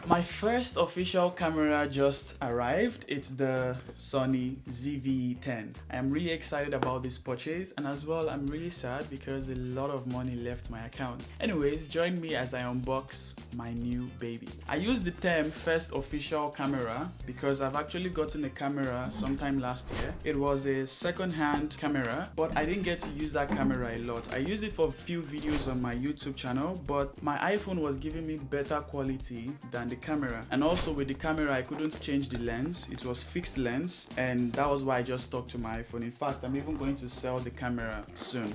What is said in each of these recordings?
My first official camera just arrived. It's the Sony ZV-E10. I am really excited about this purchase, and as well I'm really sad because a lot of money left my account. Anyways, join me as I unbox my new baby. I use the term first official camera because I've actually gotten a camera sometime last year. It was a second-hand camera, but I didn't get to use that camera a lot. I used it for a few videos on my YouTube channel, but my iPhone was giving me better quality than the camera. And also with the camera, I couldn't change the lens. It was fixed lens, and that was why I just stuck to my iPhone. In fact, I'm even going to sell the camera soon.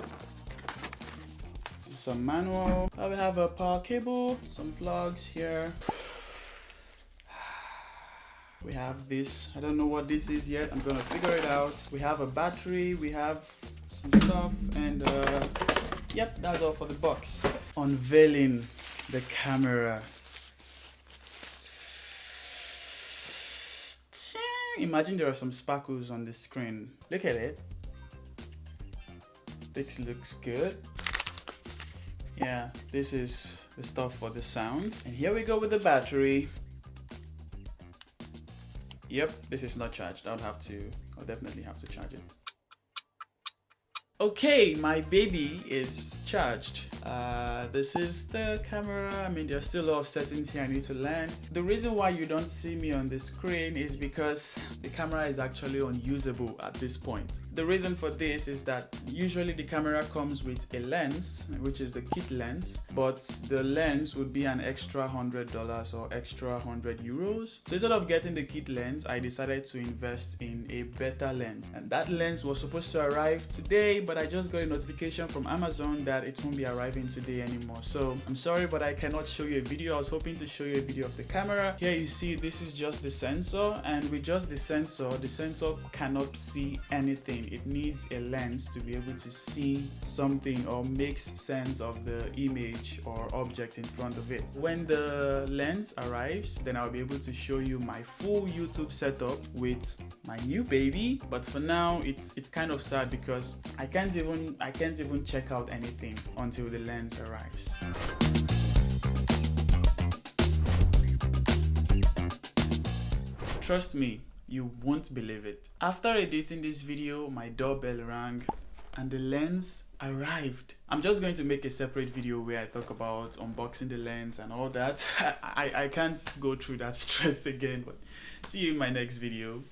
This is some manual. We have a power cable, some plugs here. We have this. I don't know what this is yet. I'm gonna figure it out. We have a battery, we have some stuff, and yep, that's all for the box. Unveiling the camera. Imagine there are some sparkles on the screen. Look at it. This looks good. Yeah, this is the stuff for the sound. And here we go with the battery. Yep, this is not charged. I'll definitely have to charge it. Okay, my baby is charged. This is the camera. I mean, there's still a lot of settings here I need to learn. The reason why you don't see me on the screen is because the camera is actually unusable at this point. The reason for this is that usually the camera comes with a lens, which is the kit lens, but the lens would be an extra $100 or extra 100 euros. So instead of getting the kit lens, I decided to invest in a better lens. And that lens was supposed to arrive today, but I just got a notification from Amazon that it won't be arriving today anymore. So I'm sorry, but I cannot show you a video. I was hoping to show you a video of the camera. Here you see this is just the sensor, and with just the sensor cannot see anything. It needs a lens to be able to see something or makes sense of the image or object in front of it. When the lens arrives, then I'll be able to show you my full YouTube setup with my new baby. But for now, it's kind of sad because I can't even check out anything until the lens arrives. Trust me, you won't believe it. After editing this video, my doorbell rang and the lens arrived. I'm just going to make a separate video where I talk about unboxing the lens and all that. I can't go through that stress again, but see you in my next video.